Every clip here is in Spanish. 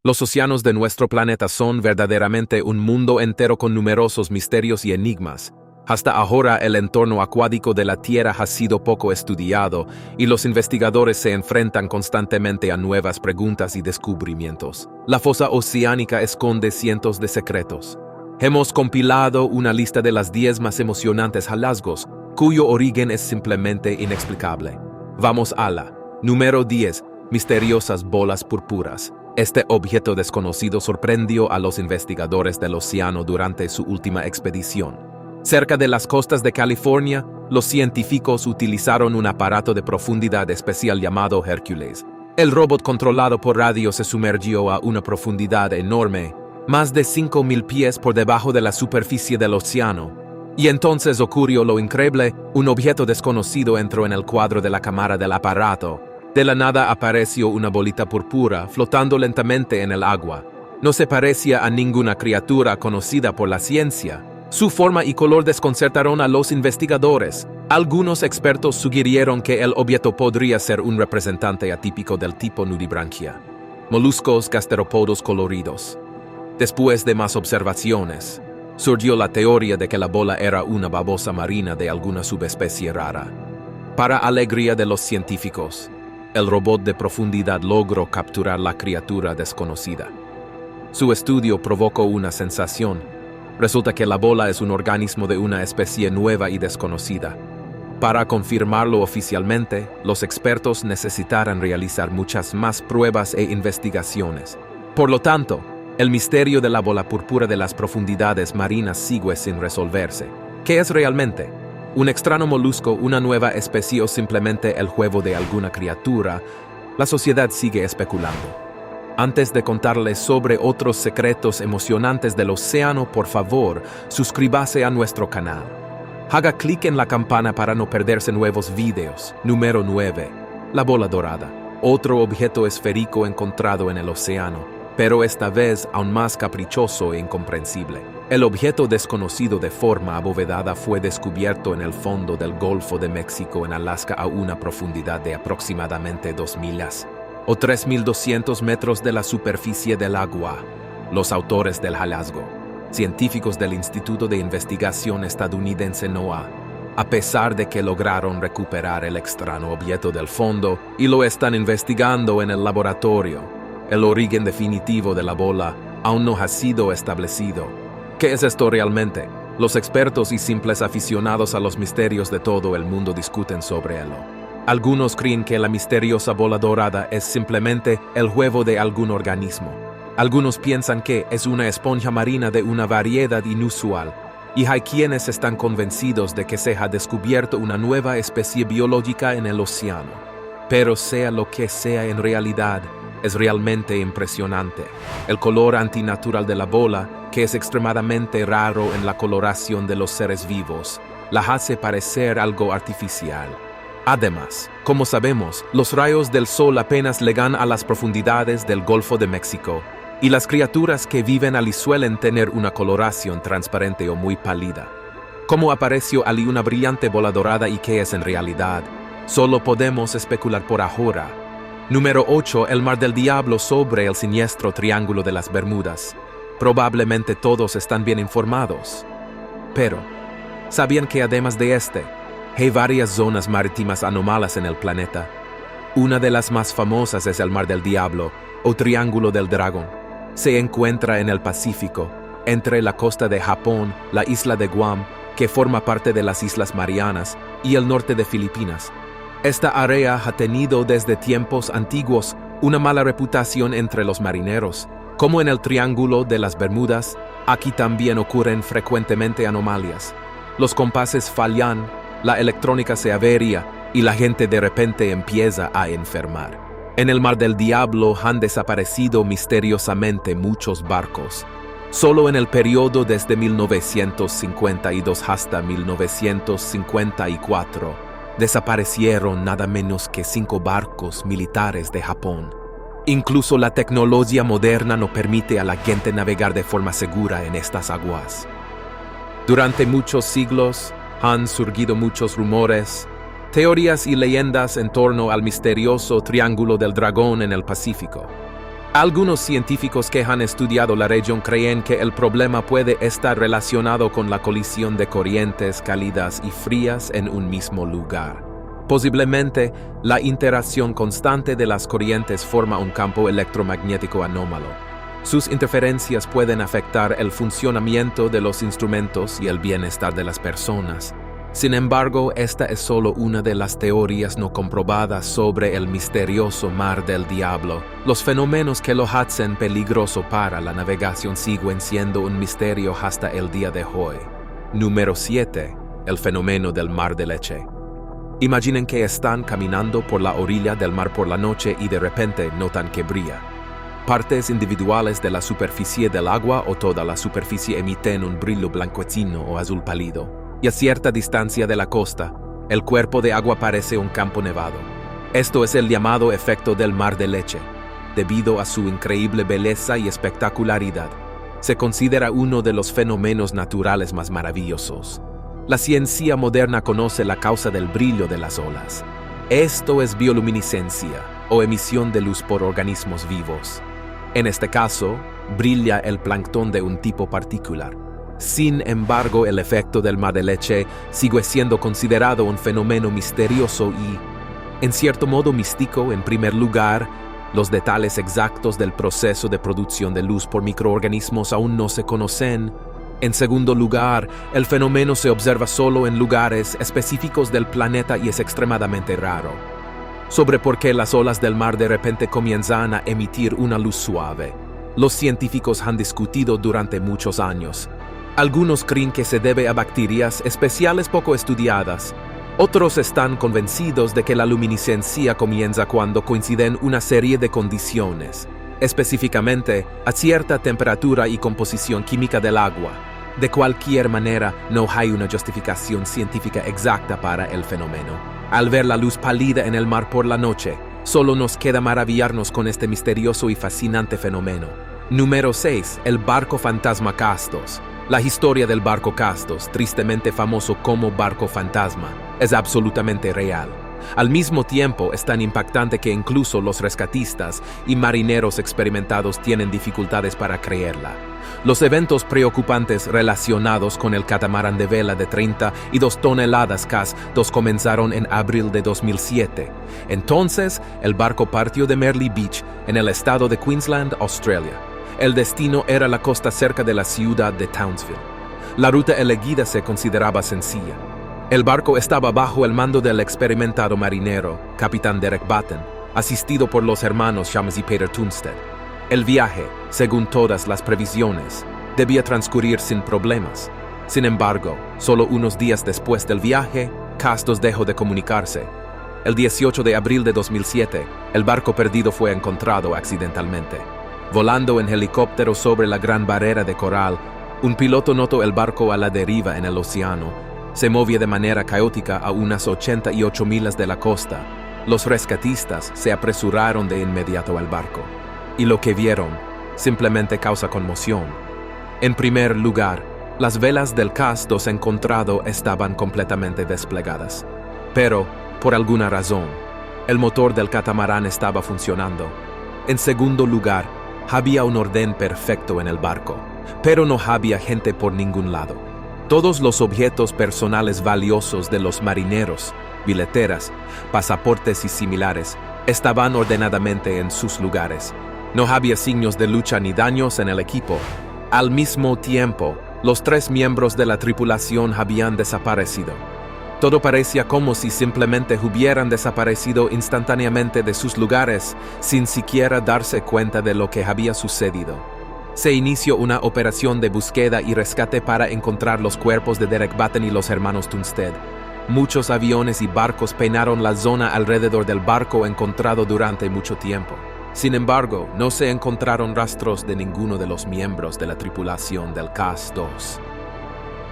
Los océanos de nuestro planeta son verdaderamente un mundo entero con numerosos misterios y enigmas. Hasta ahora el entorno acuático de la Tierra ha sido poco estudiado y los investigadores se enfrentan constantemente a nuevas preguntas y descubrimientos. La fosa oceánica esconde cientos de secretos. Hemos compilado una lista de las 10 más emocionantes hallazgos, cuyo origen es simplemente inexplicable. Vamos a la número 10. Misteriosas bolas púrpuras. Este objeto desconocido sorprendió a los investigadores del océano durante su última expedición. Cerca de las costas de California, los científicos utilizaron un aparato de profundidad especial llamado Hercules. El robot controlado por radio se sumergió a una profundidad enorme, más de 5.000 pies por debajo de la superficie del océano. Y entonces ocurrió lo increíble: un objeto desconocido entró en el cuadro de la cámara del aparato. De la nada apareció una bolita púrpura flotando lentamente en el agua. No se parecía a ninguna criatura conocida por la ciencia. Su forma y color desconcertaron a los investigadores. Algunos expertos sugirieron que el objeto podría ser un representante atípico del tipo nudibranquia, moluscos gasterópodos coloridos. Después de más observaciones, surgió la teoría de que la bola era una babosa marina de alguna subespecie rara. Para alegría de los científicos, el robot de profundidad logró capturar la criatura desconocida. Su estudio provocó una sensación. Resulta que la bola es un organismo de una especie nueva y desconocida. Para confirmarlo oficialmente, los expertos necesitarán realizar muchas más pruebas e investigaciones. Por lo tanto, el misterio de la bola púrpura de las profundidades marinas sigue sin resolverse. ¿Qué es realmente? ¿Un extraño molusco, una nueva especie o simplemente el juego de alguna criatura? La sociedad sigue especulando. Antes de contarles sobre otros secretos emocionantes del océano, por favor, suscríbase a nuestro canal. Haga clic en la campana para no perderse nuevos videos. Número 9. La bola dorada. Otro objeto esférico encontrado en el océano, pero esta vez aún más caprichoso e incomprensible. El objeto desconocido de forma abovedada fue descubierto en el fondo del Golfo de México en Alaska a una profundidad de aproximadamente 2 millas, o 3.200 metros de la superficie del agua. Los autores del hallazgo, científicos del Instituto de Investigación estadounidense NOAA, a pesar de que lograron recuperar el extraño objeto del fondo y lo están investigando en el laboratorio, el origen definitivo de la bola aún no ha sido establecido. ¿Qué es esto realmente? Los expertos y simples aficionados a los misterios de todo el mundo discuten sobre ello. Algunos creen que la misteriosa bola dorada es simplemente el huevo de algún organismo. Algunos piensan que es una esponja marina de una variedad inusual. Y hay quienes están convencidos de que se ha descubierto una nueva especie biológica en el océano. Pero sea lo que sea en realidad, es realmente impresionante. El color antinatural de la bola, que es extremadamente raro en la coloración de los seres vivos, la hace parecer algo artificial. Además, como sabemos, los rayos del sol apenas llegan a las profundidades del Golfo de México, y las criaturas que viven allí suelen tener una coloración transparente o muy pálida. ¿Cómo apareció allí una brillante bola dorada y qué es en realidad? Solo podemos especular por ahora. Número 8. El Mar del Diablo sobre el siniestro Triángulo de las Bermudas. Probablemente todos están bien informados. Pero, ¿sabían que además de hay varias zonas marítimas anómalas en el planeta? Una de las más famosas es el Mar del Diablo, o Triángulo del Dragón. Se encuentra en el Pacífico, entre la costa de Japón, la isla de Guam, que forma parte de las Islas Marianas, y el norte de Filipinas. Esta área ha tenido desde tiempos antiguos una mala reputación entre los marineros. Como en el Triángulo de las Bermudas, aquí también ocurren frecuentemente anomalias. Los compases fallan, la electrónica se avería y la gente de repente empieza a enfermar. En el Mar del Diablo han desaparecido misteriosamente muchos barcos. Solo en el periodo desde 1952 hasta 1954, desaparecieron nada menos que 5 barcos militares de Japón. Incluso la tecnología moderna no permite a la gente navegar de forma segura en estas aguas. Durante muchos siglos han surgido muchos rumores, teorías y leyendas en torno al misterioso Triángulo del Dragón en el Pacífico. Algunos científicos que han estudiado la región creen que el problema puede estar relacionado con la colisión de corrientes cálidas y frías en un mismo lugar. Posiblemente, la interacción constante de las corrientes forma un campo electromagnético anómalo. Sus interferencias pueden afectar el funcionamiento de los instrumentos y el bienestar de las personas. Sin embargo, esta es solo una de las teorías no comprobadas sobre el misterioso Mar del Diablo. Los fenómenos que lo hacen peligroso para la navegación siguen siendo un misterio hasta el día de hoy. Número 7. El fenómeno del mar de leche. Imaginen que están caminando por la orilla del mar por la noche y de repente notan que brilla. Partes individuales de la superficie del agua o toda la superficie emiten un brillo blanquecino o azul pálido. Y a cierta distancia de la costa, el cuerpo de agua parece un campo nevado. Esto es el llamado efecto del mar de leche. Debido a su increíble belleza y espectacularidad, se considera uno de los fenómenos naturales más maravillosos. La ciencia moderna conoce la causa del brillo de las olas. Esto es bioluminiscencia, o emisión de luz por organismos vivos. En este caso, brilla el plancton de un tipo particular. Sin embargo, el efecto del mar de leche sigue siendo considerado un fenómeno misterioso y, en cierto modo místico. En primer lugar, los detalles exactos del proceso de producción de luz por microorganismos aún no se conocen. En segundo lugar, el fenómeno se observa solo en lugares específicos del planeta y es extremadamente raro. Sobre por qué las olas del mar de repente comienzan a emitir una luz suave, los científicos han discutido durante muchos años. Algunos creen que se debe a bacterias especiales poco estudiadas. Otros están convencidos de que la luminiscencia comienza cuando coinciden una serie de condiciones, específicamente a cierta temperatura y composición química del agua. De cualquier manera, no hay una justificación científica exacta para el fenómeno. Al ver la luz pálida en el mar por la noche, solo nos queda maravillarnos con este misterioso y fascinante fenómeno. Número 6. El barco fantasma Castos. La historia del barco Castos, tristemente famoso como barco fantasma, es absolutamente real. Al mismo tiempo, es tan impactante que incluso los rescatistas y marineros experimentados tienen dificultades para creerla. Los eventos preocupantes relacionados con el catamarán de vela de 32 toneladas CAS-2 comenzaron en abril de 2007. Entonces, el barco partió de Merli Beach, en el estado de Queensland, Australia. El destino era la costa cerca de la ciudad de Townsville. La ruta elegida se consideraba sencilla. El barco estaba bajo el mando del experimentado marinero, capitán Derek Batten, asistido por los hermanos Shams y Peter Tunstead. El viaje, según todas las previsiones, debía transcurrir sin problemas. Sin embargo, solo unos días después del viaje, Castos dejó de comunicarse. El 18 de abril de 2007, el barco perdido fue encontrado accidentalmente. Volando en helicóptero sobre la Gran Barrera de Coral, un piloto notó el barco a la deriva en el océano. Se movía de manera caótica a unas 88 millas de la costa. Los rescatistas se apresuraron de inmediato al barco, y lo que vieron simplemente causa conmoción. En primer lugar, las velas del CAS-2 encontrado estaban completamente desplegadas. Pero, por alguna razón, el motor del catamarán estaba funcionando. En segundo lugar, había un orden perfecto en el barco, pero no había gente por ningún lado. Todos los objetos personales valiosos de los marineros, billeteras, pasaportes y similares, estaban ordenadamente en sus lugares. No había signos de lucha ni daños en el equipo. Al mismo tiempo, los 3 miembros de la tripulación habían desaparecido. Todo parecía como si simplemente hubieran desaparecido instantáneamente de sus lugares, sin siquiera darse cuenta de lo que había sucedido. Se inició una operación de búsqueda y rescate para encontrar los cuerpos de Derek Batten y los hermanos Tunstead. Muchos aviones y barcos peinaron la zona alrededor del barco encontrado durante mucho tiempo. Sin embargo, no se encontraron rastros de ninguno de los miembros de la tripulación del CAS-2.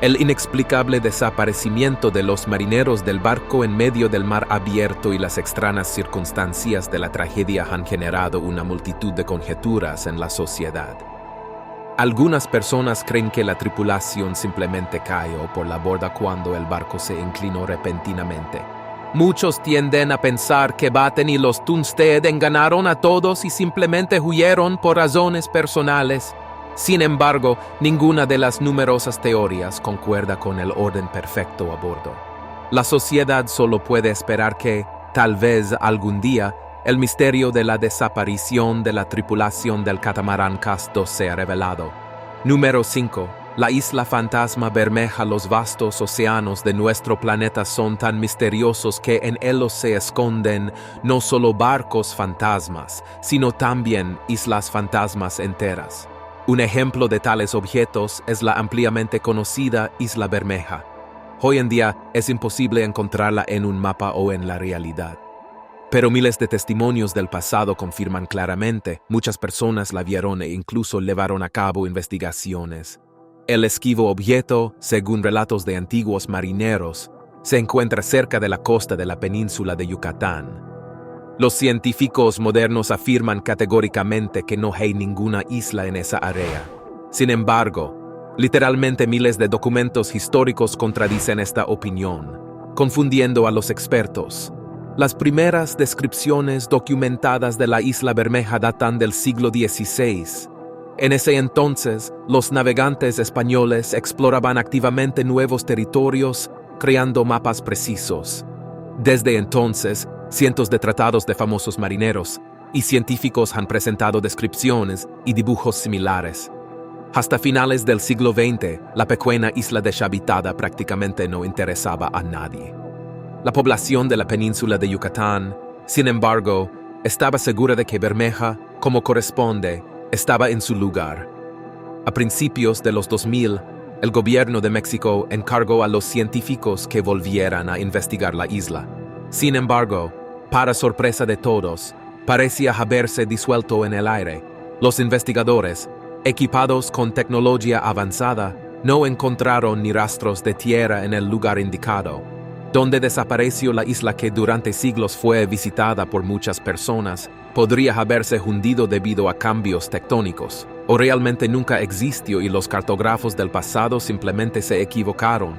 El inexplicable desaparecimiento de los marineros del barco en medio del mar abierto y las extrañas circunstancias de la tragedia han generado una multitud de conjeturas en la sociedad. Algunas personas creen que la tripulación simplemente cayó por la borda cuando el barco se inclinó repentinamente. Muchos tienden a pensar que Batten y los Tunstead engañaron a todos y simplemente huyeron por razones personales. Sin embargo, ninguna de las numerosas teorías concuerda con el orden perfecto a bordo. La sociedad solo puede esperar que, tal vez algún día, el misterio de la desaparición de la tripulación del catamarán Castor sea revelado. Número 5. La isla fantasma Bermeja. Los vastos océanos de nuestro planeta son tan misteriosos que en ellos se esconden no solo barcos fantasmas, sino también islas fantasmas enteras. Un ejemplo de tales objetos es la ampliamente conocida Isla Bermeja. Hoy en día es imposible encontrarla en un mapa o en la realidad. Pero miles de testimonios del pasado confirman claramente, muchas personas la vieron e incluso llevaron a cabo investigaciones. El esquivo objeto, según relatos de antiguos marineros, se encuentra cerca de la costa de la península de Yucatán. Los científicos modernos afirman categóricamente que no hay ninguna isla en esa área. Sin embargo, literalmente miles de documentos históricos contradicen esta opinión, confundiendo a los expertos. Las primeras descripciones documentadas de la isla Bermeja datan del siglo XVI. En ese entonces, los navegantes españoles exploraban activamente nuevos territorios, creando mapas precisos. Desde entonces, cientos de tratados de famosos marineros y científicos han presentado descripciones y dibujos similares. Hasta finales del siglo XX, la pequeña isla deshabitada prácticamente no interesaba a nadie. La población de la península de Yucatán, sin embargo, estaba segura de que Bermeja, como corresponde, estaba en su lugar. A principios de los 2000, el gobierno de México encargó a los científicos que volvieran a investigar la isla. Sin embargo, para sorpresa de todos, parecía haberse disuelto en el aire. Los investigadores, equipados con tecnología avanzada, no encontraron ni rastros de tierra en el lugar indicado. Donde desapareció la isla que durante siglos fue visitada por muchas personas, podría haberse hundido debido a cambios tectónicos, o realmente nunca existió y los cartógrafos del pasado simplemente se equivocaron.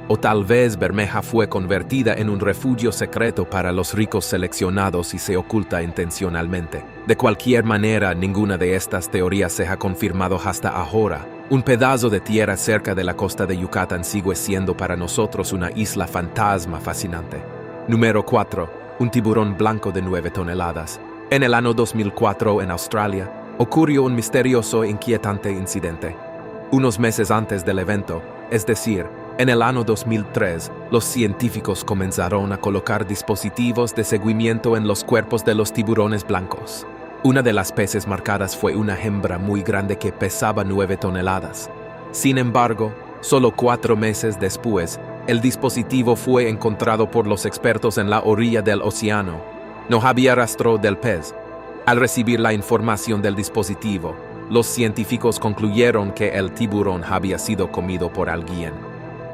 O tal vez Bermeja fue convertida en un refugio secreto para los ricos seleccionados y se oculta intencionalmente. De cualquier manera, ninguna de estas teorías se ha confirmado hasta ahora. Un pedazo de tierra cerca de la costa de Yucatán sigue siendo para nosotros una isla fantasma fascinante. Número 4. Un tiburón blanco de 9 toneladas. En el año 2004, en Australia, ocurrió un misterioso e inquietante incidente. Unos meses antes del evento, es decir, en el año 2003, los científicos comenzaron a colocar dispositivos de seguimiento en los cuerpos de los tiburones blancos. Una de las peces marcadas fue una hembra muy grande que pesaba 9 toneladas. Sin embargo, solo 4 meses después, el dispositivo fue encontrado por los expertos en la orilla del océano. No había rastro del pez. Al recibir la información del dispositivo, los científicos concluyeron que el tiburón había sido comido por alguien.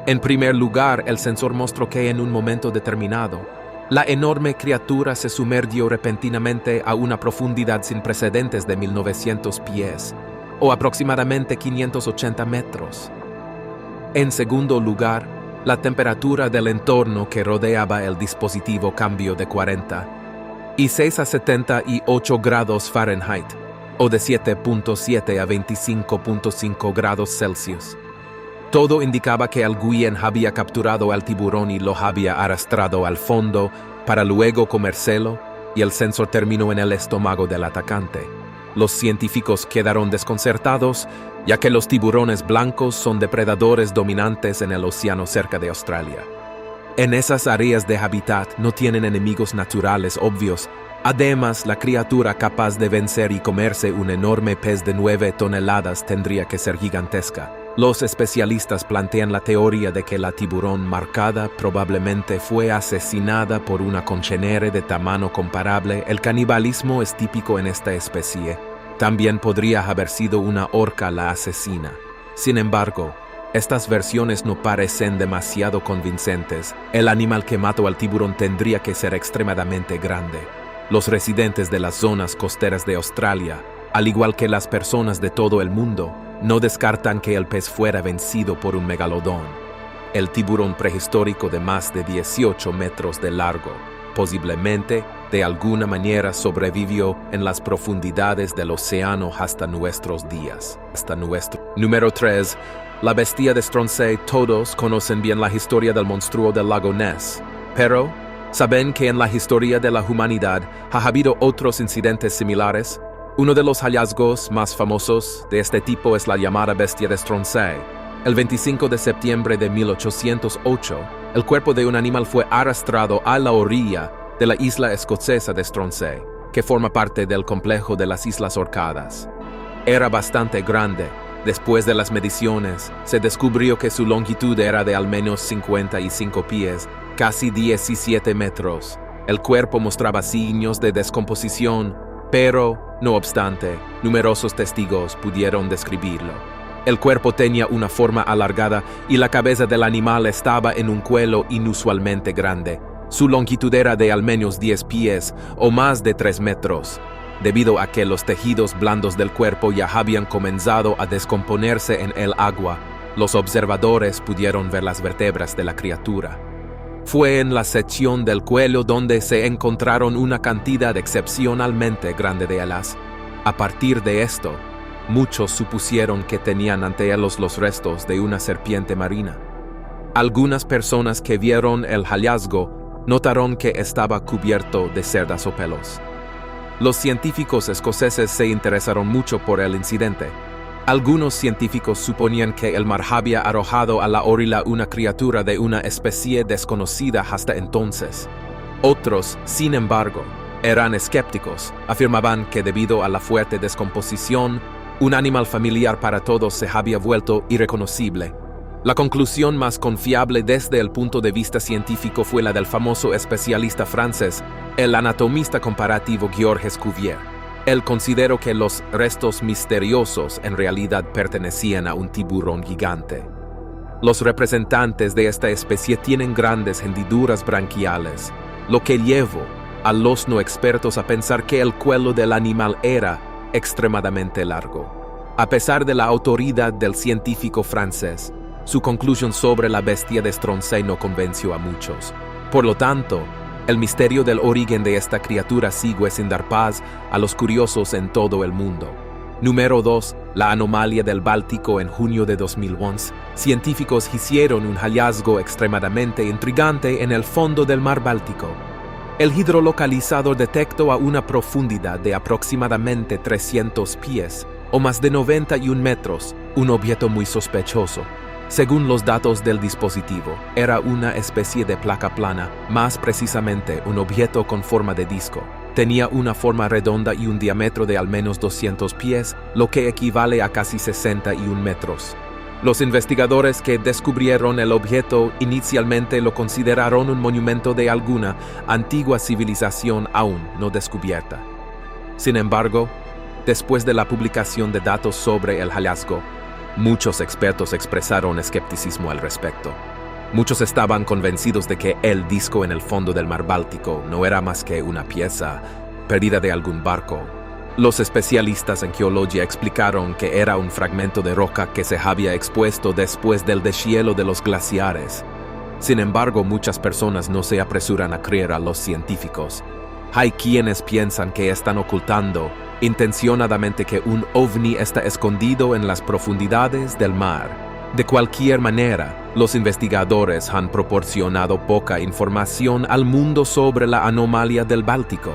En primer lugar, el sensor mostró que en un momento determinado, la enorme criatura se sumergió repentinamente a una profundidad sin precedentes de 1900 pies, o aproximadamente 580 metros. En segundo lugar, la temperatura del entorno que rodeaba el dispositivo cambió de 46 a 78 grados Fahrenheit, o de 7.7 a 25.5 grados Celsius. Todo indicaba que alguien había capturado al tiburón y lo había arrastrado al fondo para luego comérselo, y el sensor terminó en el estómago del atacante. Los científicos quedaron desconcertados, ya que los tiburones blancos son depredadores dominantes en el océano cerca de Australia. En esas áreas de hábitat no tienen enemigos naturales obvios. Además, la criatura capaz de vencer y comerse un enorme pez de 9 toneladas tendría que ser gigantesca. Los especialistas plantean la teoría de que la tiburón marcada probablemente fue asesinada por una congénere de tamaño comparable. El canibalismo es típico en esta especie. También podría haber sido una orca la asesina. Sin embargo, estas versiones no parecen demasiado convincentes. El animal que mató al tiburón tendría que ser extremadamente grande. Los residentes de las zonas costeras de Australia, al igual que las personas de todo el mundo, no descartan que el pez fuera vencido por un megalodón. el tiburón prehistórico de más de 18 metros de largo. Posiblemente, de alguna manera sobrevivió en las profundidades del océano hasta nuestros días. Número 3. La bestia de Stronsay. Todos conocen bien la historia del monstruo del lago Ness, pero ¿saben que en la historia de la humanidad ha habido otros incidentes similares? Uno de los hallazgos más famosos de este tipo es la llamada bestia de Stronsay. El 25 de septiembre de 1808, el cuerpo de un animal fue arrastrado a la orilla de la isla escocesa de Stronsay, que forma parte del complejo de las Islas Orcadas. Era bastante grande. Después de las mediciones, se descubrió que su longitud era de al menos 55 pies, casi 17 metros. El cuerpo mostraba signos de descomposición, pero, no obstante, numerosos testigos pudieron describirlo. El cuerpo tenía una forma alargada y la cabeza del animal estaba en un cuello inusualmente grande. Su longitud era de al menos 10 pies o más de 3 metros. Debido a que los tejidos blandos del cuerpo ya habían comenzado a descomponerse en el agua, los observadores pudieron ver las vértebras de la criatura. Fue en la sección del cuello donde se encontraron una cantidad excepcionalmente grande de alas. A partir de esto, muchos supusieron que tenían ante ellos los restos de una serpiente marina. Algunas personas que vieron el hallazgo notaron que estaba cubierto de cerdas o pelos. Los científicos escoceses se interesaron mucho por el incidente. Algunos científicos suponían que el mar había arrojado a la orilla una criatura de una especie desconocida hasta entonces. Otros, sin embargo, eran escépticos. Afirmaban que debido a la fuerte descomposición, un animal familiar para todos se había vuelto irreconocible. La conclusión más confiable desde el punto de vista científico fue la del famoso especialista francés, el anatomista comparativo Georges Cuvier. Él consideró que los restos misteriosos en realidad pertenecían a un tiburón gigante. Los representantes de esta especie tienen grandes hendiduras branquiales, lo que llevó a los no expertos a pensar que el cuello del animal era extremadamente largo. A pesar de la autoridad del científico francés, su conclusión sobre la bestia de Stronsay no convenció a muchos. Por lo tanto, el misterio del origen de esta criatura sigue sin dar paz a los curiosos en todo el mundo. Número 2. La anomalía del Báltico. En junio de 2011, científicos hicieron un hallazgo extremadamente intrigante en el fondo del mar Báltico. El hidrolocalizador detectó a una profundidad de aproximadamente 300 pies, o más de 91 metros, un objeto muy sospechoso. Según los datos del dispositivo, era una especie de placa plana, más precisamente un objeto con forma de disco. Tenía una forma redonda y un diámetro de al menos 200 pies, lo que equivale a casi 61 metros. Los investigadores que descubrieron el objeto inicialmente lo consideraron un monumento de alguna antigua civilización aún no descubierta. Sin embargo, después de la publicación de datos sobre el hallazgo, muchos expertos expresaron escepticismo al respecto. Muchos estaban convencidos de que el disco en el fondo del mar Báltico no era más que una pieza perdida de algún barco. Los especialistas en geología explicaron que era un fragmento de roca que se había expuesto después del deshielo de los glaciares. Sin embargo, muchas personas no se apresuran a creer a los científicos. Hay quienes piensan que están ocultando intencionadamente que un ovni está escondido en las profundidades del mar. De cualquier manera, los investigadores han proporcionado poca información al mundo sobre la anomalía del Báltico.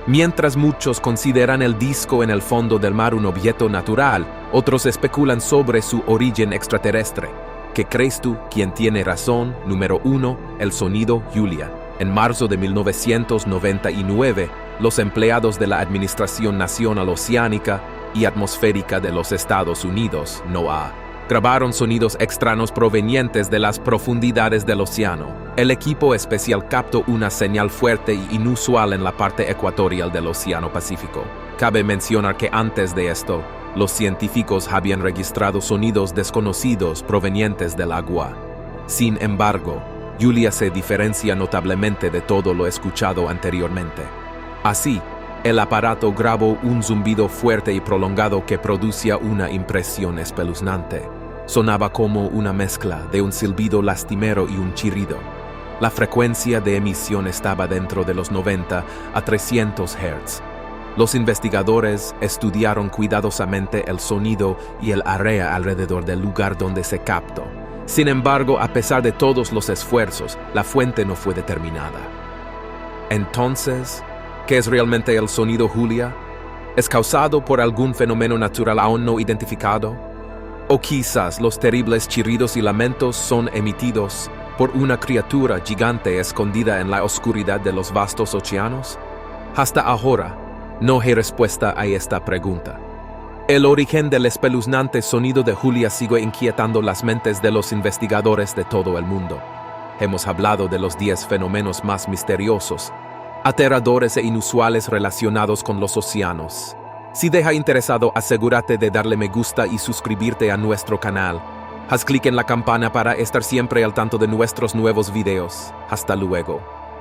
Mientras muchos consideran el disco en el fondo del mar un objeto natural, otros especulan sobre su origen extraterrestre. ¿Qué crees tú? ¿Quién tiene razón? Número 1. El sonido Julia. En marzo de 1999, los empleados de la Administración Nacional Oceánica y Atmosférica de los Estados Unidos, NOAA, grabaron sonidos extraños provenientes de las profundidades del océano. El equipo especial captó una señal fuerte e inusual en la parte ecuatorial del Océano Pacífico. Cabe mencionar que antes de esto, los científicos habían registrado sonidos desconocidos provenientes del agua. Sin embargo, Julia se diferencia notablemente de todo lo escuchado anteriormente. Así, el aparato grabó un zumbido fuerte y prolongado que producía una impresión espeluznante. Sonaba como una mezcla de un silbido lastimero y un chirrido. La frecuencia de emisión estaba dentro de los 90 a 300 Hz. Los investigadores estudiaron cuidadosamente el sonido y el área alrededor del lugar donde se captó. Sin embargo, a pesar de todos los esfuerzos, la fuente no fue determinada. Entonces, ¿qué es realmente el sonido Julia? ¿Es causado por algún fenómeno natural aún no identificado? ¿O quizás los terribles chirridos y lamentos son emitidos por una criatura gigante escondida en la oscuridad de los vastos océanos? Hasta ahora, no hay respuesta a esta pregunta. El origen del espeluznante sonido de Julia sigue inquietando las mentes de los investigadores de todo el mundo. Hemos hablado de los 10 fenómenos más misteriosos, aterradores e inusuales relacionados con los océanos. Si deja interesado, asegúrate de darle me gusta y suscribirte a nuestro canal. Haz clic en la campana para estar siempre al tanto de nuestros nuevos videos. Hasta luego.